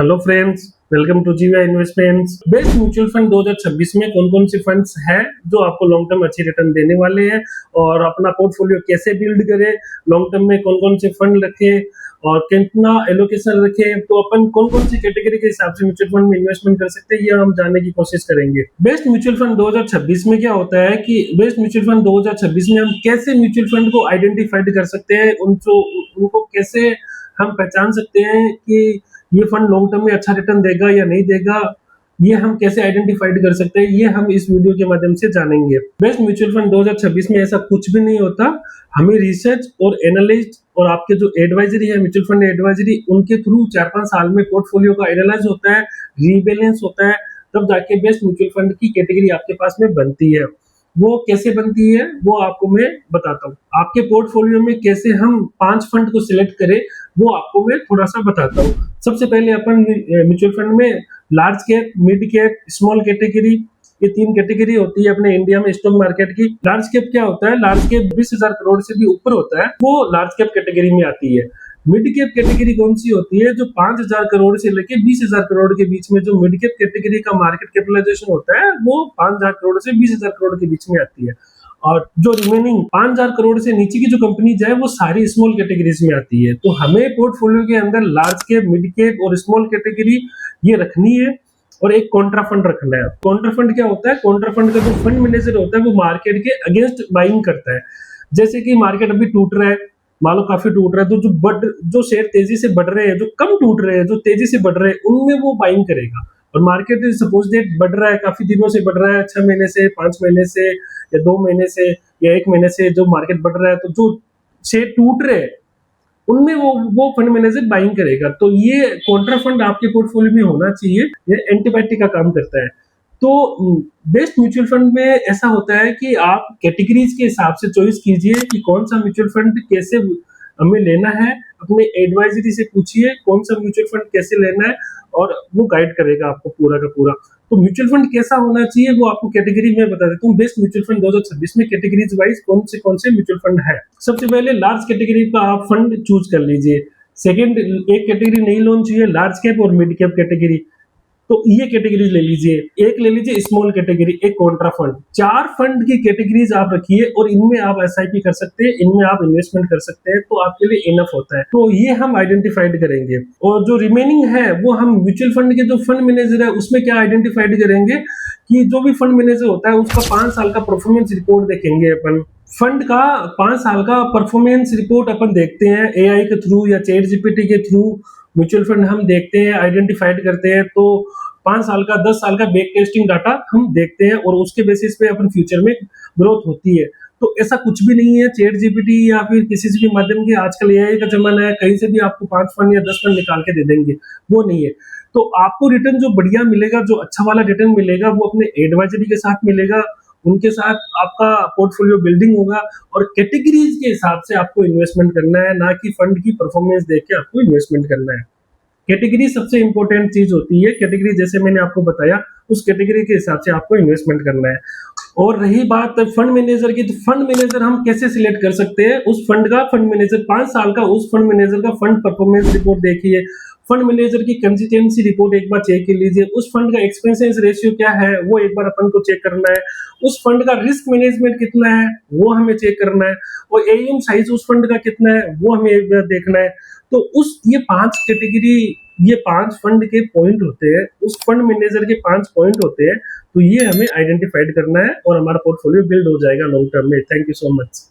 Hello friends, welcome to जीवा investments. Best mutual fund 2026 में कौन कौन से फंड्स हैं जो आपको लॉन्ग टर्म अच्छी रिटर्न देने वाले हैं और अपना पोर्टफोलियो कैसे बिल्ड करें, लॉन्ग टर्म में कौन कौन से फंड रखें और कितना एलोकेशन रखें, तो अपन कौन कौन सी कैटेगरी के हिसाब से म्यूचुअल फंड में इन्वेस्टमेंट कर सकते हैं, ये हम जानने की कोशिश करेंगे। बेस्ट म्यूचुअल फंड 2026 में क्या होता है कि बेस्ट म्यूचुअल फंड 2026 में हम कैसे म्यूचुअल फंड को आइडेंटिफाइड कर सकते हैं, उनको कैसे हम पहचान सकते हैं कि ये फंड लॉन्ग टर्म में अच्छा रिटर्न देगा या नहीं देगा, ये हम कैसे आइडेंटिफाइड कर सकते हैं, ये हम इस वीडियो के माध्यम से जानेंगे। बेस्ट म्यूचुअल फंड 2026 में ऐसा कुछ भी नहीं होता। हमें रिसर्च और एनालिस्ट और आपके जो एडवाइजरी है, म्यूचुअल फंड एडवाइजरी, उनके थ्रू 4-5 साल में पोर्टफोलियो का एनालाइज होता है, रीबैलेंस होता है, तब जाके बेस्ट म्यूचुअल फंड की कैटेगरी आपके पास में बनती है। वो कैसे बनती है वो आपको मैं बताता हूँ। आपके पोर्टफोलियो में कैसे हम 5 फंड को सिलेक्ट करें वो आपको मैं थोड़ा सा बताता हूँ। सबसे पहले अपन म्यूचुअल फंड में large cap, mid cap, small category, ये 3 कैटेगरी होती है अपने इंडिया में स्टॉक मार्केट की। लार्ज कैप क्या होता है? लार्ज कैप 20,000 करोड़ से भी ऊपर होता है, वो लार्ज कैप कैटेगरी में आती है। मिड कैप कैटेगरी कौन सी होती है? जो 5,000 करोड़ से लेके 20,000 करोड़ के बीच में जो मिड कैप कैटेगरी का मार्केट कैपिटलाइजेशन होता है, वो 5,000 करोड़ से 20,000 करोड़ के बीच में आती है। और जो रिमेनिंग 5,000 करोड़ से नीचे की जो कंपनीज है वो सारी स्मॉल कैटेगरीज में आती है। तो हमें पोर्टफोलियो के अंदर लार्ज कैप, मिड कैप और स्मॉल कैटेगरी ये रखनी है और एक कॉन्ट्रा फंड रखना है। कॉन्ट्रा फंड क्या होता है? कॉन्ट्रा फंड का जो फंड मैनेजर होता है वो मार्केट के अगेंस्ट बाइंग करता है। जैसे कि मार्केट अभी टूट रहा है, मान लो काफी टूट रहा है, तो जो शेयर तेजी से बढ़ रहे हैं, जो कम टूट रहे हैं, जो तेजी से बढ़ रहे हैं, उनमें वो बाइंग करेगा। और मार्केट सपोज डेट बढ़ रहा है, काफी दिनों से बढ़ रहा है, 6 महीने से, 5 महीने से या 2 महीने से या 1 महीने से जो मार्केट बढ़ रहा है, तो जो शेयर टूट रहे हैं उनमें वो फंड मैनेजर बाइंग करेगा। तो ये कॉन्ट्रा फंड आपके पोर्टफोलियो में होना चाहिए, ये एंटीबायोटिक का काम करता है। तो बेस्ट म्यूचुअल फंड में ऐसा होता है कि आप कैटेगरीज के हिसाब से चॉइस कीजिए कि कौन सा म्यूचुअल फंड कैसे हमें लेना है। अपने एडवाइजरी से पूछिए कौन सा म्यूचुअल फंड कैसे लेना है और वो गाइड करेगा आपको पूरा का पूरा। तो म्यूचुअल फंड कैसा होना चाहिए वो आपको कैटेगरी में बता देता हूँ। बेस्ट म्यूचुअल फंड 2026 में कैटेगरीज वाइज कौन से म्यूचुअल फंड है। सबसे पहले लार्ज कैटेगरी का आप फंड चूज कर लीजिए। सेकंड, एक कैटेगरी नहीं लोन चाहिए, लार्ज कैप और मिड कैप कैटेगरी, तो ये कैटेगरी ले लीजिए। एक ले लीजिए स्मॉल कैटेगरी, एक कॉन्ट्रा फंड। 4 फंड की कैटेगरीज आप रखिए और इनमें आप एसआईपी कर सकते हैं, इनमें आप इन्वेस्टमेंट कर सकते हैं, तो आपके लिए इनफ होता है। तो ये हम आइडेंटिफाइड करेंगे और जो रिमेनिंग है वो हम म्यूचुअल फंड के जो फंड मैनेजर है उसमें क्या आइडेंटिफाइड करेंगे कि जो भी फंड मैनेजर होता है उसका 5 साल का परफॉर्मेंस रिपोर्ट देखेंगे अपन। फंड का 5 साल का परफॉर्मेंस रिपोर्ट अपन देखते हैं एआई के थ्रू या चैट जीपीटी के थ्रू। म्यूचुअल फंड हम देखते हैं, आइडेंटिफाइड करते हैं, तो 5 साल का, 10 साल का बैक टेस्टिंग डाटा हम देखते हैं और उसके बेसिस पे अपन फ्यूचर में ग्रोथ होती है। तो ऐसा कुछ भी नहीं है चैट जीपीटी या फिर किसी से भी माध्यम के, आजकल एआई का जमाना है, कहीं से भी आपको 5 फंड या 10 फंड निकाल के दे देंगे, वो नहीं है। तो आपको रिटर्न जो बढ़िया मिलेगा, जो अच्छा वाला रिटर्न मिलेगा, वो अपने एडवाइजरी के साथ मिलेगा, उनके साथ आपका पोर्टफोलियो बिल्डिंग होगा और कैटेगरीज के हिसाब से आपको इन्वेस्टमेंट करना है, ना कि फंड की परफॉर्मेंस देख के आपको इन्वेस्टमेंट करना है। कैटेगरी सबसे इंपॉर्टेंट चीज होती है। कैटेगरी जैसे मैंने आपको बताया, उस कैटेगरी के हिसाब से आपको इन्वेस्टमेंट करना है। और रही बात फंड मैनेजर की, तो फंड मैनेजर हम कैसे सिलेक्ट कर सकते हैं? उस फंड का फंड मैनेजर 5 साल का, उस फंड मैनेजर का फंड परफॉर्मेंस रिपोर्ट देखिए, फंड मैनेजर की कंसिस्टेंसी रिपोर्ट एक बार चेक कर लीजिए, उस फंड का एक्सपेंसेस रेशियो क्या है वो एक बार अपन को चेक करना है, उस फंड का रिस्क मैनेजमेंट कितना है वो हमें चेक करना है, और एएम साइज उस फंड का कितना है वो हमें एक बार देखना है। तो ये 5 कैटेगरी, ये 5 फंड के पॉइंट होते हैं, उस फंड मैनेजर के 5 पॉइंट होते हैं, तो ये हमें आइडेंटिफाइड करना है और हमारा पोर्टफोलियो बिल्ड हो जाएगा लॉन्ग टर्म में। Thank you so much.